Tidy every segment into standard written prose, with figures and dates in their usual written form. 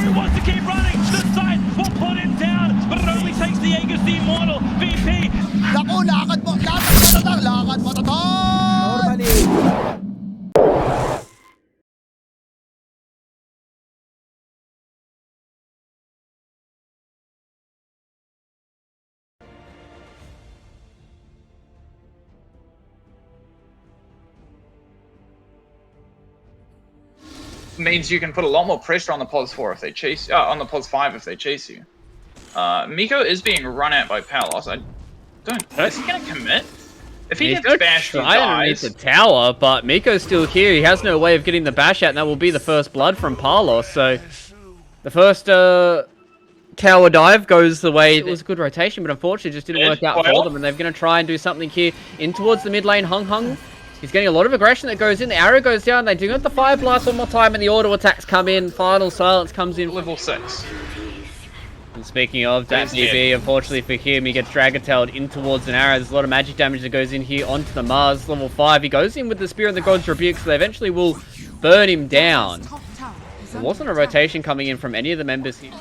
He wants to keep running. The side will put him down, but it only takes the Aegis the Immortal. VP. Naku, lakad mo to, Normally. Means you can put a lot more pressure on the Pos 4 if they chase on the Pos 5 if they chase you. Miko is being run at by Palos. I don't. Is he gonna commit? If he gets bashed, he underneath dies. the tower, but Miko's still here. He has no way of getting the bash out, and that will be the first blood from Palos. So the first tower dive goes the way. It was a good rotation, but unfortunately, just didn't work out for them. And they're going to try and do something here in towards the mid lane. Hung. He's getting a lot of aggression that goes in. The arrow goes down. They do get the fire blast one more time, and the auto attacks come in. Final silence comes in. Level 6. And speaking of, that DB, unfortunately for him, he gets Dragon-tailed in towards an arrow. There's a lot of magic damage that goes in here onto the Mars. Level 5, he goes in with the Spear and the God's Rebuke, so they eventually will burn him down. There wasn't a rotation coming in from any of the members here.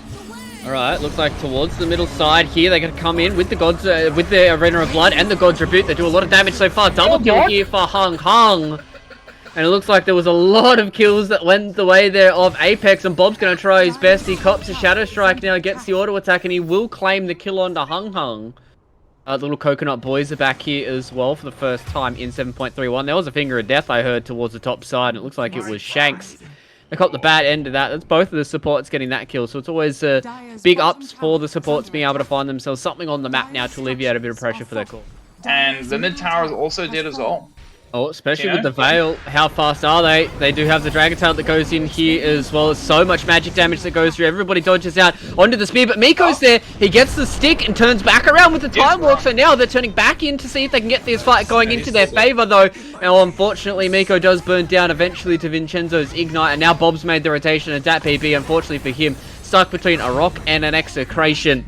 Alright, looks like towards the middle side here, they're going to come in with the Gods, with the Arena of Blood and the God's Rebuke. They do a lot of damage so far. Double kill here for Hung. And it looks like there was a lot of kills that went the way there of Apex, and Bob's going to try his best. He cops a Shadow Strike now, gets the auto attack, and he will claim the kill onto Hung. The little Coconut Boys are back here as well for the first time in 7.31. There was a Finger of Death I heard towards the top side, and it looks like it was Shanks. They caught the bad end of that. That's both of the supports getting that kill, so it's always big ups for the supports being able to find themselves something on the map now to alleviate a bit of pressure for their core. And the mid tower is also dead as well. Oh, especially with the Veil. How fast are they? They do have the Dragon Tail that goes in here as well. As so much magic damage that goes through. Everybody dodges out onto the spear, but Miko's there. He gets the stick and turns back around with the Time Walk. So now they're turning back in to see if they can get this fight going into their favor, though. Now, unfortunately, Miko does burn down eventually to Vincenzo's Ignite, and now Bob's made the rotation, and that PB, unfortunately for him, stuck between a rock and an Execration.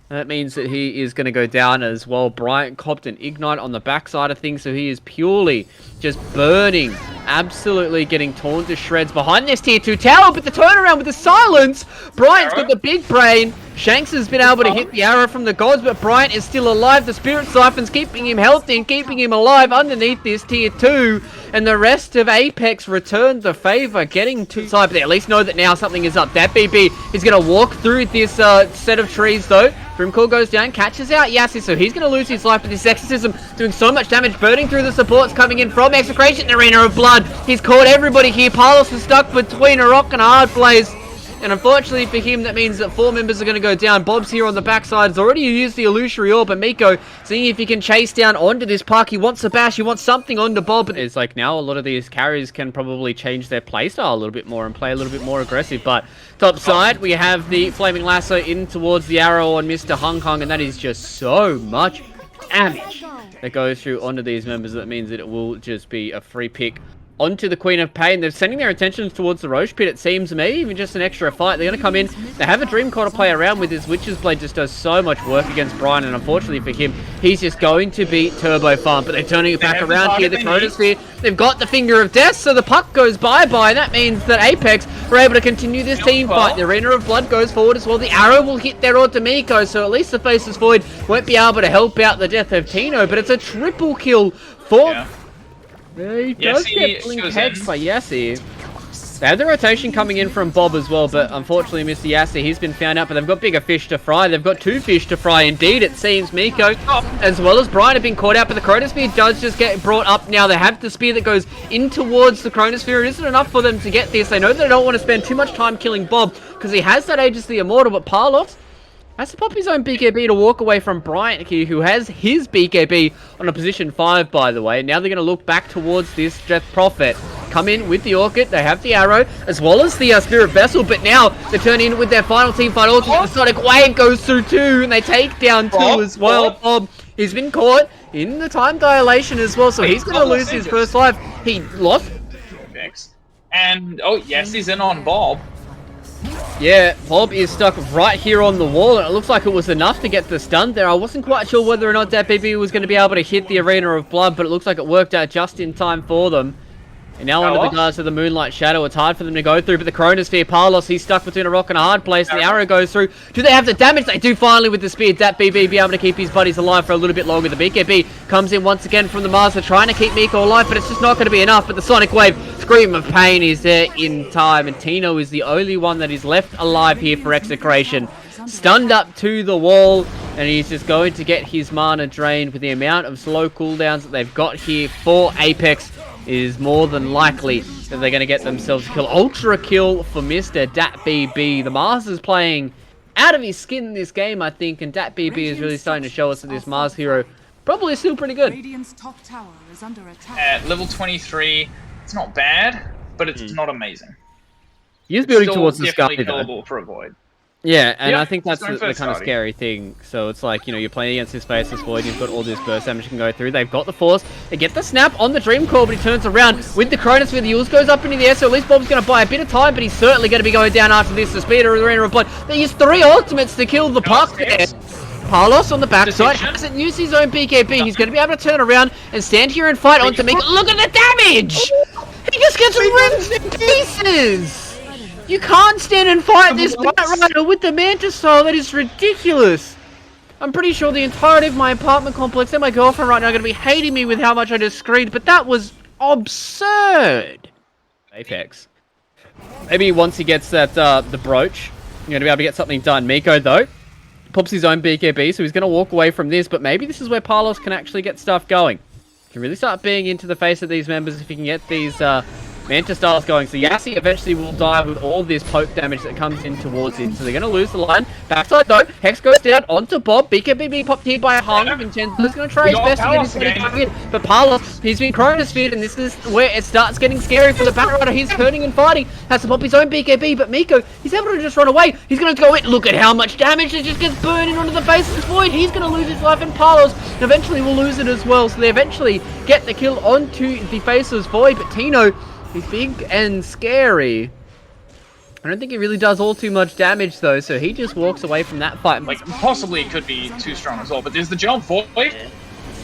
That means that he is going to go down as well. Bryant copped an Ignite on the backside of things, so he is purely just burning, absolutely getting torn to shreds behind this tier 2 tower, but the turnaround with the silence, Bryant's got the big brain. Shanks has been able to hit the arrow from the gods, but Bryant is still alive. The Spirit Siphon's keeping him healthy and keeping him alive underneath this tier 2, and the rest of Apex returned the favor, getting to side, but they at least know that now something is up. That BB is going to walk through this set of trees, though. Brimcore goes down, catches out Yassi, so he's going to lose his life, but this Exorcism doing so much damage, burning through the supports coming in from Execration, Arena of Blood. He's caught everybody here. Palos is stuck between a rock and a hard place. And unfortunately for him, that means that 4 members are going to go down. Bob's here on the backside. He's already used the Illusory Orb, but Miko seeing if he can chase down onto this puck. He wants a bash. He wants something onto Bob. It's like now a lot of these carries can probably change their playstyle a little bit more and play a little bit more aggressive. But top side, we have the Flaming Lasso in towards the arrow on Mr. Hung, and that is just so much damage that goes through onto these members. That means that it will just be a free pick onto the Queen of Pain. They're sending their attentions towards the Roche Pit, it seems. Maybe even just an extra fight. They're going to come in. They have a Dream Core to play around with. This Witch's Blade just does so much work against Brian, and unfortunately for him, he's just going to beat Turbo Farm. But they're turning it back around here. The Chronosphere, they've got the Finger of Death, so the puck goes bye-bye, and that means that Apex were able to continue this team fight. The Arena of Blood goes forward as well. The arrow will hit their onto Miko, so at least the Faceless Void won't be able to help out the death of Tino, but it's a triple kill for... Yeah. He does get blinked heads by Yassi. They have the rotation coming in from Bob as well, but unfortunately Mr. Yassi, he's been found out, but they've got bigger fish to fry. They've got 2 fish to fry indeed, it seems. Miko, as well as Brian, have been caught out, but the Chronosphere does just get brought up now. They have the spear that goes in towards the Chronosphere. It isn't enough for them to get this. They know they don't want to spend too much time killing Bob, because he has that Aegis the Immortal, but Palos has to pop his own BKB to walk away from Bryant here, who has his BKB on a position 5, by the way. Now they're going to look back towards this Death Prophet. Come in with the Orchid, they have the arrow, as well as the Spirit Vessel, but now they turn in with their final team fight. Also, the Sonic Wave goes through 2, and they take down 2 as well. Bob, he's been caught in the time dilation as well, so he's going to lose his first life. He lost. And, oh, yes, he's in on Bob. Yeah, Bob is stuck right here on the wall, and it looks like it was enough to get the stun there. I wasn't quite sure whether or not that BB was going to be able to hit the Arena of Blood, but it looks like it worked out just in time for them. And now under the guards of the Moonlight Shadow, it's hard for them to go through, but the Chronosphere, Palos, he's stuck between a rock and a hard place. The arrow goes through. Do they have the damage? They do finally with the spear. DatBB be able to keep his buddies alive for a little bit longer. The BKB comes in once again from the Mars. They're trying to keep Miko alive, but it's just not going to be enough. But the Sonic Wave, Scream of Pain is there in time, and Tino is the only one that is left alive here for Execration. Stunned up to the wall, and he's just going to get his mana drained with the amount of slow cooldowns that they've got here for Apex. Is more than likely that they're going to get themselves a kill. Ultra kill for Mr. DatBB. The Mars is playing out of his skin in this game, I think, and DatBB is really starting to show us that this Mars hero probably is still pretty good. At level 23, it's not bad, but it's not amazing. He's building towards the sky, killable for a Void. Yeah, and Yep, I think that's the kind of scary thing. So it's like, you know, you're playing against this Faceless Void, you've got all this burst damage you can go through. They've got the Force. They get the snap on the Dream Core, but he turns around with the Chronosphere. The Use goes up into the air, so at least Bob's going to buy a bit of time, but he's certainly going to be going down after this. The Speeder of the Arena of Blood. They use 3 ultimates to kill the puck there. Palos on the backside hasn't used his own BKB. He's going to be able to turn around and stand here and fight on to make. Look at the damage! He just gets ripped in pieces! You can't stand and fight this Batrider with the Manta Style. That is ridiculous. I'm pretty sure the entirety of my apartment complex and my girlfriend right now are going to be hating me with how much I just screamed, but that was absurd. Apex. Maybe once he gets that the brooch, you're going to be able to get something done. Miko, though, pops his own BKB, so he's going to walk away from this, but maybe this is where Palos can actually get stuff going. He can really start being into the face of these members if he can get these Manta Styles going. So Yassi eventually will die with all this poke damage that comes in towards him. So they're going to lose the line. Backside though, Hex goes down onto Bob. BKB popped here by Hung. Vincenzo's going to try his best to get his body back in. But Palos, he's been Chronosphered, and this is where it starts getting scary for the Batrider. He's hurting and fighting. Has to pop his own BKB, but Miko, he's able to just run away. He's going to go in. Look at how much damage it just gets burning onto the Faceless Void. He's going to lose his life, and Palos eventually will lose it as well. So they eventually get the kill onto the Faceless Void, but Tino, he's big and scary. I don't think he really does all too much damage though, so he just walks away from that fight. Like, possibly could be too strong as well, but there's the jump Void. It's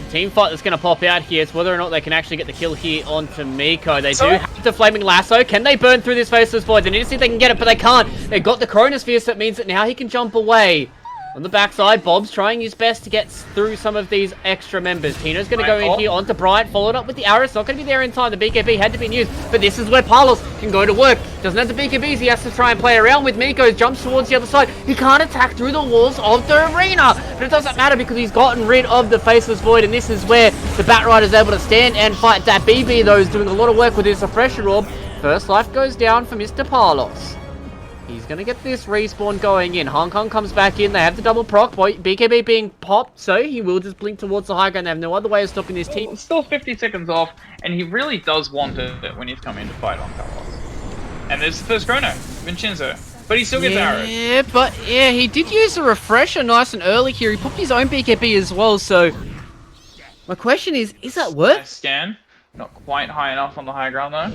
a team fight that's going to pop out here. It's whether or not they can actually get the kill here onto Miko. They do have the Flaming Lasso. Can they burn through this Faceless Void? They need to see if they can get it, but they can't. They've got the Chronosphere, so that means that now he can jump away. On the backside, Bob's trying his best to get through some of these extra members. Tino's going to go in here onto Bryant, followed up with the arrow. It's not going to be there in time. The BKB had to be used, but this is where Palos can go to work. Doesn't have the BKBs. He has to try and play around with Miko. Jumps towards the other side. He can't attack through the walls of the arena, but it doesn't matter because he's gotten rid of the Faceless Void, and this is where the Batrider is able to stand and fight. DatBB, though, is doing a lot of work with his Suppression Orb. First life goes down for Mr. Palos. He's going to get this respawn going in. Hong Kong comes back in. They have the double proc. BKB being popped, so he will just blink towards the high ground. They have no other way of stopping this team. It's still 50 seconds off, and he really does want it when he's coming to fight on Palos. And there's the first chrono, Vincenzo. But he still gets arrows. Yeah, but yeah, he did use a refresher nice and early here. He popped his own BKB as well, so my question is that worth? Nice scan. Not quite high enough on the high ground though.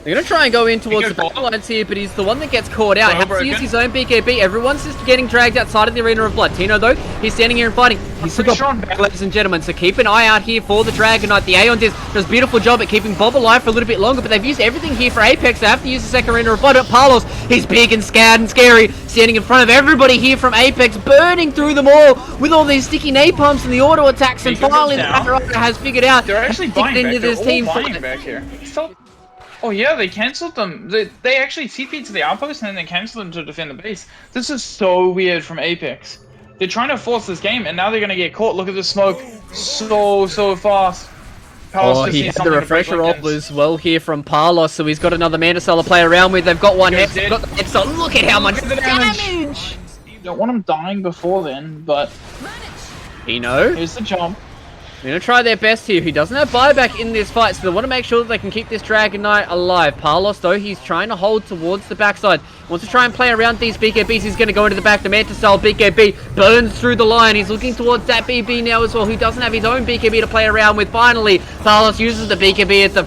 They're going to try and go in towards the backlines here, but he's the one that gets caught out. He has to use his own BKB. Everyone's just getting dragged outside of the Arena of Blood. Tino, though, he's standing here and fighting. He's still got back, ladies and gentlemen, so keep an eye out here for the Dragon Knight. The Aeon does a beautiful job at keeping Bob alive for a little bit longer, but they've used everything here for Apex. They have to use the second Arena of Blood. But Palos, he's big and scared and scary, standing in front of everybody here from Apex, burning through them all with all these sticky napalms and the auto attacks, and finally the Batrider has figured out they're actually buying into this team back here. Oh yeah, they cancelled them. They actually TP'd to the outpost and then they cancelled them to defend the base. This is so weird from Apex. They're trying to force this game and now they're going to get caught. Look at the smoke. So fast. Palos he had the refresher off as well here from Palos, so he's got another Manta Style to play around with. They've got one Hex, they've got the Hex, so look at how much damage! You don't want him dying before then, but... Tino. Here's the jump. They're going to try their best here. He doesn't have buyback in this fight, so they want to make sure that they can keep this Dragon Knight alive. Palos, though, he's trying to hold towards the backside. Wants to try and play around these BKBs. He's going to go into the back. The Manta Style BKB burns through the line. He's looking towards that BB now as well. He doesn't have his own BKB to play around with. Finally, Palos uses the BKB at the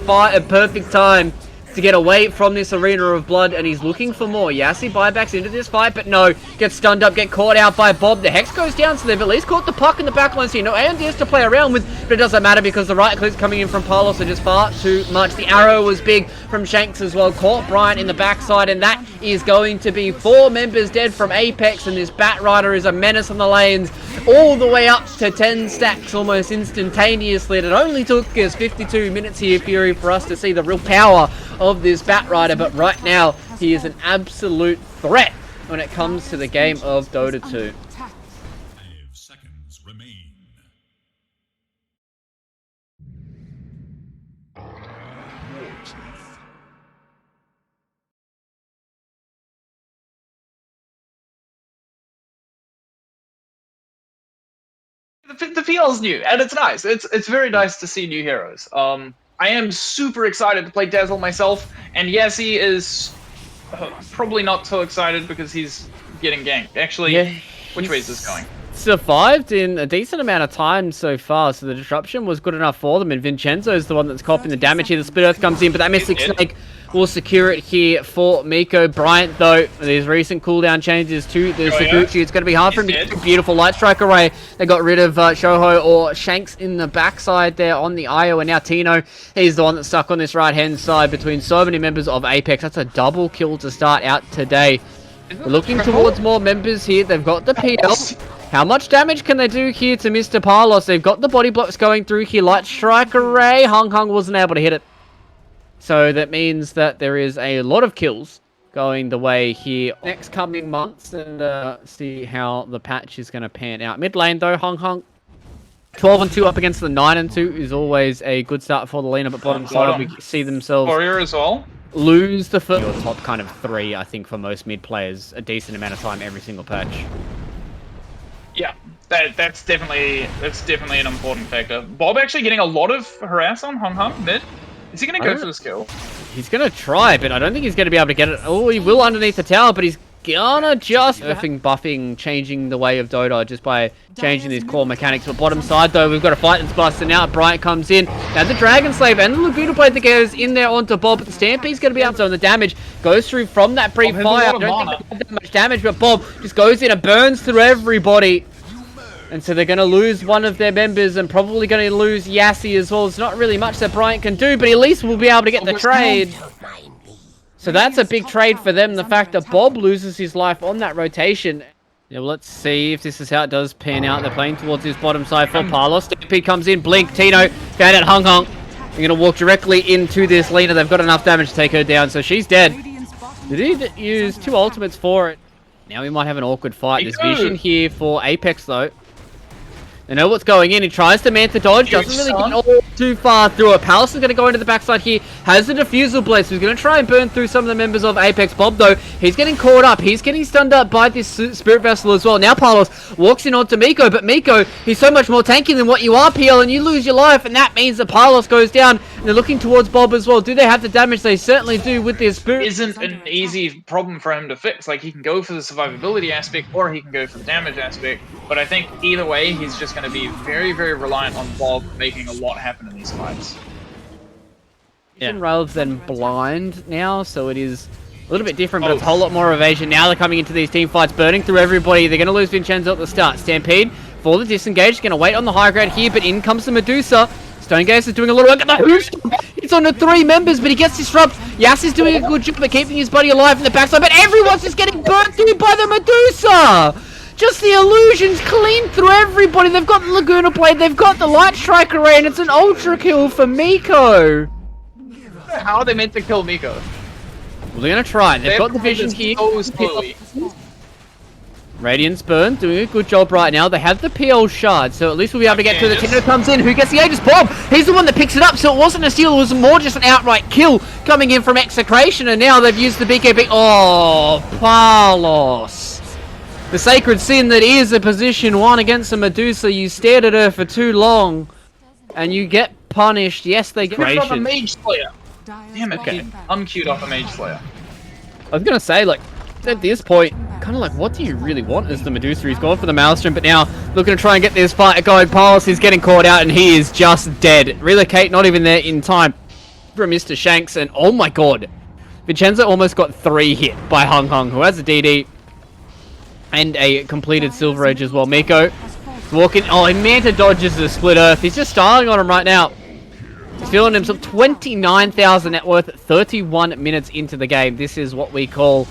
perfect time. to get away from this arena of blood, and he's looking for more. Yassi buybacks into this fight, but no, gets stunned up, get caught out by Bob. The Hex goes down, so they've at least caught the puck in the backline, so no AMDs to play around with, but it doesn't matter because the right clicks coming in from Palos are just far too much. The arrow was big from Shanks as well, caught Bryant in the backside, and that is going to be 4 members dead from Apex, and this Bat Rider is a menace on the lanes, all the way up to 10 stacks almost instantaneously. It only took us 52 minutes here, Fury, for us to see the real power of this Bat Rider, but right now he is an absolute threat when it comes to the game of Dota 2. 5 seconds remain. The feel's new, and it's nice. It's very nice to see new heroes. I am super excited to play Dazzle myself, and yes, he is probably not so excited because he's getting ganked. Actually, yeah, which way is this going? Survived in a decent amount of time so far, so the disruption was good enough for them, and Vincenzo is the one that's copying the damage here. The Split Earth comes in, but that Mystic Snake will secure it here for Miko. Bryant, though, with his recent cooldown changes to the Sakuchi, it's going to be hard for him to get a beautiful Light Strike array. They got rid of Shoho or Shanks in the backside there on the IO, and now Tino, he's the one that's stuck on this right-hand side between so many members of Apex. That's a double kill to start out today. We're looking towards more members here. They've got the PL. How much damage can they do here to Mr. Palos? They've got the body blocks going through here. Light Strike array. Hung wasn't able to hit it. So that means that there is a lot of kills going the way here next coming months, and see how the patch is going to pan out. Mid lane though, Hung 12-2 up against the 9-2 is always a good start for the laner, but bottom side we see themselves Warrior as well. Lose the first. Your top kind of 3, I think, for most mid players, a decent amount of time every single patch. Yeah, that's definitely an important factor. Bob actually getting a lot of harass on Hung mid. Is he going to go for the skill? He's going to try, but I don't think he's going to be able to get it. Oh, he will underneath the tower, but he's gonna just buffing, changing the way of Dota just by changing these core mechanics. But bottom side though, we've got a fight that's busting out. Bryant comes in. Now the Dragon Slave and the Laguna Blade that goes in there onto Bob, but the Stampede's gonna be out. So the damage goes through from that pre-fire. I don't think they had that much damage, but Bob just goes in and burns through everybody. And so they're going to lose one of their members and probably going to lose Yassi as well. It's not really much that Bryant can do, but at least we'll be able to get the trade. So that's a big trade for them, the fact that Bob loses his life on that rotation. Yeah, well, let's see if this is how it does pan out. They're playing towards his bottom side for Palos. Stampede comes in, Blink, Tino, found out Hung. They're going to walk directly into this Lena. They've got enough damage to take her down, so she's dead. Did he use 2 ultimates for it? Now we might have an awkward fight. There's vision here for Apex, though. They know what's going in. He tries to Manta dodge. Doesn't really get all too far through it. Palace is going to go into the backside here. Has the Diffusal Blade. So he's going to try and burn through some of the members of Apex. Bob, though, he's getting caught up. He's getting stunned up by this Spirit Vessel as well. Now Palos walks in onto Miko. But Miko, he's so much more tanky than what you are, PL. And you lose your life. And that means that Palos goes down. And they're looking towards Bob as well. Do they have the damage? They certainly do with their Spirit. Isn't an easy problem for him to fix. Like, he can go for the survivability aspect or he can go for the damage aspect. But I think either way, he's just going to be very, very reliant on Bob making a lot happen in these fights. Yeah. Rather than blind now, so it is a little bit different, but it's a whole lot more evasion. Now they're coming into these team fights, burning through everybody. They're going to lose Vincenzo at the start. Stampede for the disengage, going to wait on the high ground here, but in comes the Medusa. Stonegaze is doing a lot of work at the Hoost. It's on the 3 members, but he gets disrupted. Yas is doing a good job at keeping his buddy alive in the backside, but everyone's just getting burnt through by the Medusa. Just the illusions clean through everybody. They've got the Laguna Blade, they've got the Light Strike array, and it's an ultra kill for Miko. How are they meant to kill Miko? Well, they're going to try. They've got the vision here. Radiance Burn doing a good job right now. They have the PL shard, so at least we'll be able to get through. The Tino comes in. Who gets the Aegis? Bob! He's the one that picks it up, so it wasn't a steal. It was more just an outright kill coming in from Execration, and now they've used the BKB. Oh, Palos. The Sacred Sin that is a position 1 against a Medusa. You stared at her for too long, and you get punished. Yes, they get off a Mage Slayer. Damn it, okay. Unqueued off a Mage Slayer. I was going to say, like, at this point, kind of like, what do you really want as the Medusa? He's gone for the Maelstrom, but now looking to try and get this fight going. Palos is getting caught out, and he is just dead. Relocate, not even there in time. Super Mr. Shanks, and oh my god. Vincenzo almost got 3 hit by Hung Hung, who has a DD and a completed Silver Edge as well. Miko walking. Oh, and Manta dodges the Split Earth. He's just styling on him right now. He's feeling himself 29,000 net worth, 31 minutes into the game. This is what we call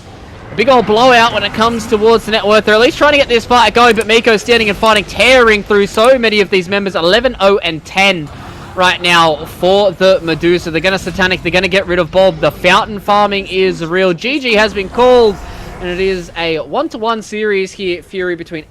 a big old blowout when it comes towards the net worth. They're at least trying to get this fight going, but Miko's standing and fighting, tearing through so many of these members. 11-0 and 10 right now for the Medusa. They're going to Satanic. They're going to get rid of Bob. The fountain farming is real. GG has been called, and it is a 1-to-1 series here, Fury between...